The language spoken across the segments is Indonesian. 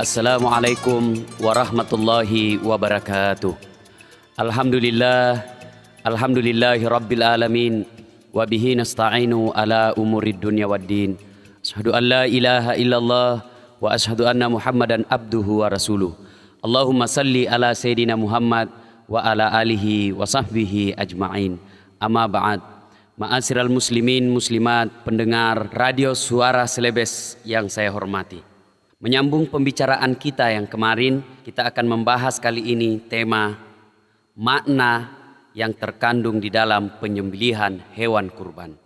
Assalamualaikum warahmatullahi wabarakatuh. Alhamdulillahi rabbil alamin. Wabihi nasta'inu ala umurid dunya waddin. Asyhadu an la ilaha illallah wa asyhadu anna Muhammadan abduhu wa rasuluh. Allahumma salli ala Sayyidina Muhammad wa ala alihi wa sahbihi ajma'in. Amma ba'd. Ma'asyiral muslimin muslimat pendengar radio Suara Celebes yang saya hormati. Menyambung pembicaraan kita yang kemarin, kita akan membahas kali ini tema makna yang terkandung di dalam penyembelihan hewan kurban.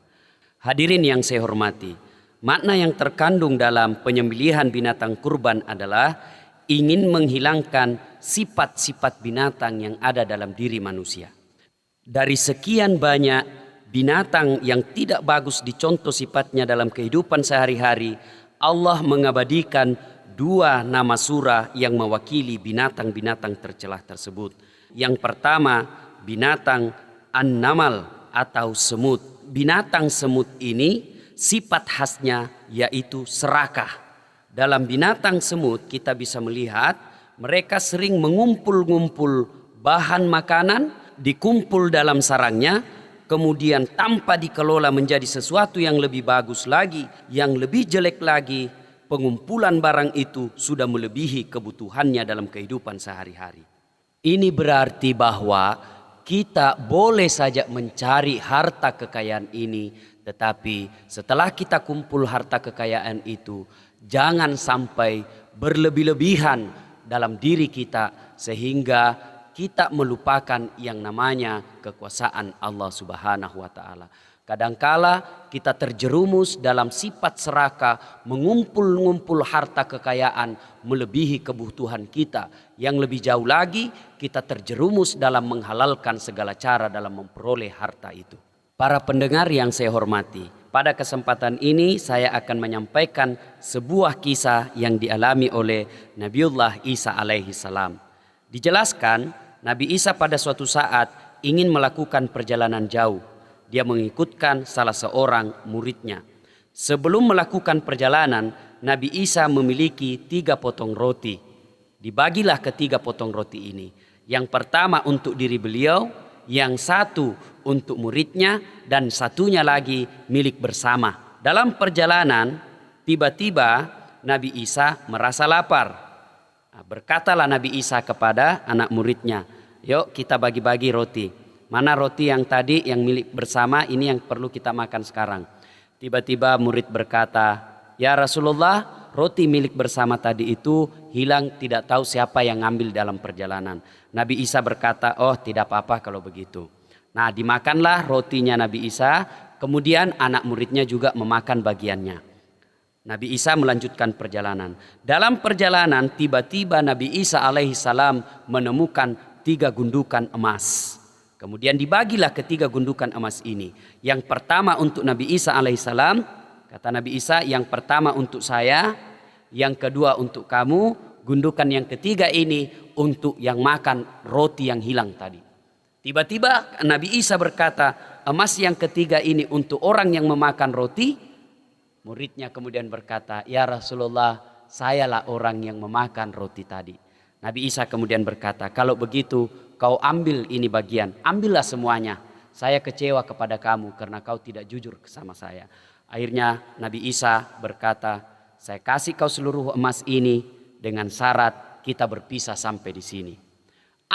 Hadirin yang saya hormati, makna yang terkandung dalam penyembelihan binatang kurban adalah ingin menghilangkan sifat-sifat binatang yang ada dalam diri manusia. Dari sekian banyak binatang yang tidak bagus dicontoh sifatnya dalam kehidupan sehari-hari, Allah mengabadikan dua nama surah yang mewakili binatang-binatang tercelah tersebut. Yang pertama, binatang An-Namal atau semut. Binatang semut ini sifat khasnya yaitu serakah. Dalam binatang semut kita bisa melihat mereka sering mengumpul-ngumpul bahan makanan, dikumpul dalam sarangnya, kemudian tanpa dikelola menjadi sesuatu yang lebih bagus lagi, yang lebih jelek lagi, pengumpulan barang itu sudah melebihi kebutuhannya dalam kehidupan sehari-hari. Ini berarti bahwa kita boleh saja mencari harta kekayaan ini, tetapi setelah kita kumpul harta kekayaan itu, jangan sampai berlebih-lebihan dalam diri kita sehingga kita melupakan yang namanya kekuasaan Allah Subhanahu wa taala. Kadangkala kita terjerumus dalam sifat serakah, mengumpul-ngumpul harta kekayaan melebihi kebutuhan kita. Yang lebih jauh lagi, kita terjerumus dalam menghalalkan segala cara dalam memperoleh harta itu. Para pendengar yang saya hormati, pada kesempatan ini saya akan menyampaikan sebuah kisah yang dialami oleh Nabiullah Isa alaihi salam. Dijelaskan, Nabi Isa pada suatu saat ingin melakukan perjalanan jauh. Dia mengikutkan salah seorang muridnya. Sebelum melakukan perjalanan, Nabi Isa memiliki 3 potong roti. Dibagilah ketiga potong roti ini. Yang pertama untuk diri beliau, yang satu untuk muridnya, dan satunya lagi milik bersama. Dalam perjalanan, tiba-tiba Nabi Isa merasa lapar. Berkatalah Nabi Isa kepada anak muridnya, yuk kita bagi-bagi roti. Mana roti yang tadi yang milik bersama, ini yang perlu kita makan sekarang. Tiba-tiba murid berkata, ya Rasulullah, roti milik bersama tadi itu hilang, tidak tahu siapa yang ngambil dalam perjalanan. Nabi Isa berkata, oh tidak apa-apa kalau begitu. Nah, dimakanlah rotinya Nabi Isa, kemudian anak muridnya juga memakan bagiannya. Nabi Isa melanjutkan perjalanan. Dalam perjalanan tiba-tiba Nabi Isa alaihi salam menemukan 3 gundukan emas. Kemudian dibagilah ketiga gundukan emas ini. Yang pertama untuk Nabi Isa alaihi salam. Kata Nabi Isa, yang pertama untuk saya, yang kedua untuk kamu, gundukan yang ketiga ini untuk yang makan roti yang hilang tadi. Tiba-tiba Nabi Isa berkata, emas yang ketiga ini untuk orang yang memakan roti. Muridnya kemudian berkata, ya Rasulullah, sayalah orang yang memakan roti tadi. Nabi Isa kemudian berkata, kalau begitu kau ambil ini bagian, ambillah semuanya. Saya kecewa kepada kamu karena kau tidak jujur sama saya. Akhirnya Nabi Isa berkata, saya kasih kau seluruh emas ini dengan syarat kita berpisah sampai di sini.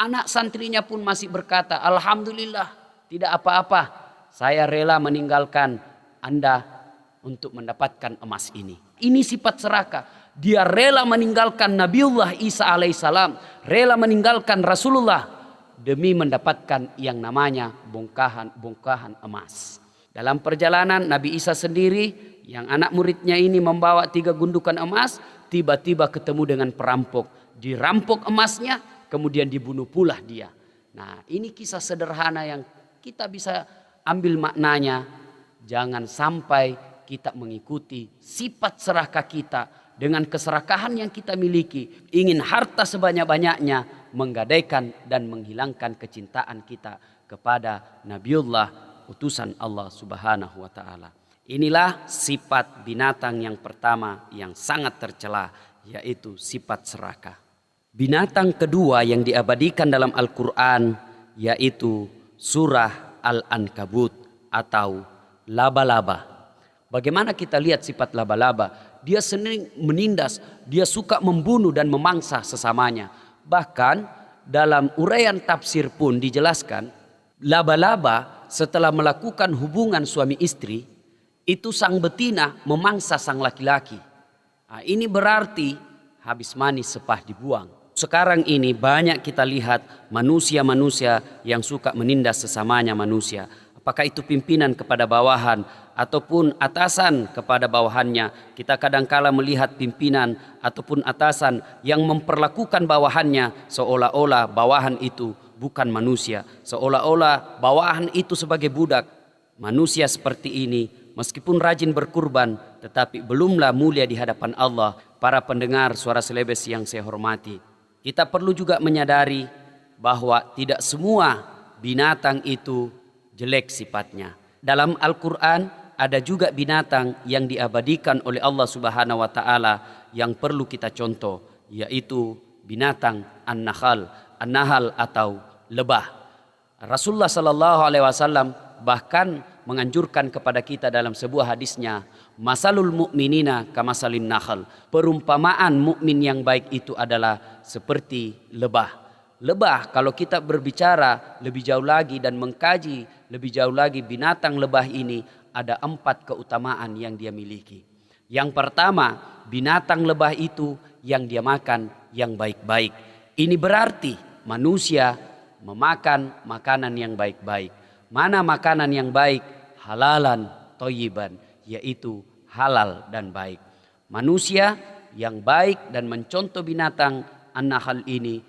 Anak santrinya pun masih berkata, alhamdulillah, tidak apa-apa. Saya rela meninggalkan Anda untuk mendapatkan emas ini. Ini sifat serakah. Dia rela meninggalkan Nabiullah Isa alaihissalam, rela meninggalkan Rasulullah demi mendapatkan yang namanya bongkahan emas. Dalam perjalanan Nabi Isa sendiri yang anak muridnya ini membawa 3 gundukan emas, tiba-tiba ketemu dengan perampok. Dirampok emasnya, kemudian dibunuh pula dia. Nah, ini kisah sederhana yang kita bisa ambil maknanya. Jangan sampai kita mengikuti sifat serakah kita dengan keserakahan yang kita miliki, ingin harta sebanyak-banyaknya, menggadaikan dan menghilangkan kecintaan kita kepada Nabiullah utusan Allah Subhanahu wa taala. Inilah sifat binatang yang pertama yang sangat tercela, yaitu sifat serakah. Binatang kedua yang diabadikan dalam Al-Quran yaitu surah Al-Ankabut atau laba-laba. Bagaimana kita lihat sifat laba-laba? Dia sering menindas, dia suka membunuh dan memangsa sesamanya. Bahkan dalam uraian tafsir pun dijelaskan, laba-laba setelah melakukan hubungan suami istri, itu sang betina memangsa sang laki-laki. Nah, ini berarti habis manis sepah dibuang. Sekarang ini banyak kita lihat manusia-manusia yang suka menindas sesamanya manusia. Apakah itu pimpinan kepada bawahan ataupun atasan kepada bawahannya. Kita kadangkala melihat pimpinan ataupun atasan yang memperlakukan bawahannya seolah-olah bawahan itu bukan manusia. Seolah-olah bawahan itu sebagai budak. Manusia seperti ini meskipun rajin berkurban tetapi belumlah mulia di hadapan Allah. Para pendengar Suara Selebes yang saya hormati, kita perlu juga menyadari bahwa tidak semua binatang itu jelek sifatnya. Dalam Al-Quran ada juga binatang yang diabadikan oleh Allah Subhanahu wa Ta'ala yang perlu kita contoh, yaitu binatang an-nahal atau lebah. Rasulullah Sallallahu Alaihi Wasallam bahkan menganjurkan kepada kita dalam sebuah hadisnya, masalul mu'minina kamasalin nahal. Perumpamaan mukmin yang baik itu adalah seperti lebah. Lebah, kalau kita berbicara lebih jauh lagi dan mengkaji lebih jauh lagi binatang lebah ini, ada 4 keutamaan yang dia miliki. Yang pertama, binatang lebah itu yang dia makan yang baik-baik. Ini berarti manusia memakan makanan yang baik-baik. Mana makanan yang baik? Halalan thayyiban, yaitu halal dan baik. Manusia yang baik dan mencontoh binatang an-nahal ini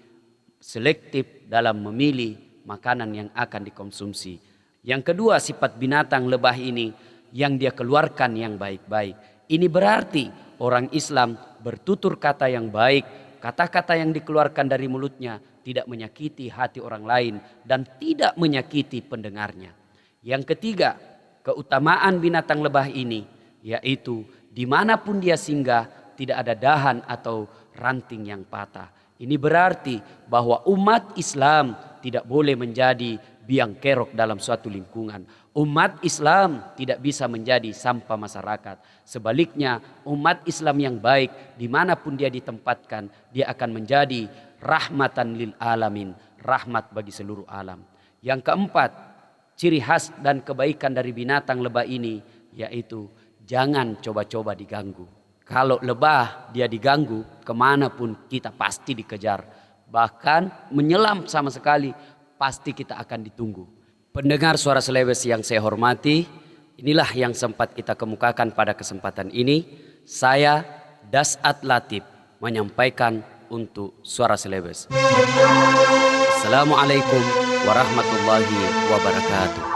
selektif dalam memilih makanan yang akan dikonsumsi. Yang kedua, sifat binatang lebah ini yang dia keluarkan yang baik-baik. Ini berarti orang Islam bertutur kata yang baik, kata-kata yang dikeluarkan dari mulutnya tidak menyakiti hati orang lain dan tidak menyakiti pendengarnya. Yang ketiga, keutamaan binatang lebah ini yaitu dimanapun dia singgah tidak ada dahan atau ranting yang patah. Ini berarti bahwa umat Islam tidak boleh menjadi biang kerok dalam suatu lingkungan. Umat Islam tidak bisa menjadi sampah masyarakat. Sebaliknya, umat Islam yang baik dimanapun dia ditempatkan, dia akan menjadi rahmatan lil alamin, rahmat bagi seluruh alam. Yang keempat, ciri khas dan kebaikan dari binatang lebah ini yaitu jangan coba-coba diganggu. Kalau lebah dia diganggu, kemanapun kita pasti dikejar. Bahkan menyelam sama sekali pasti kita akan ditunggu. Pendengar Suara Selebes yang saya hormati, inilah yang sempat kita kemukakan pada kesempatan ini. Saya Dasat Latif menyampaikan untuk Suara Selebes. Assalamualaikum warahmatullahi wabarakatuh.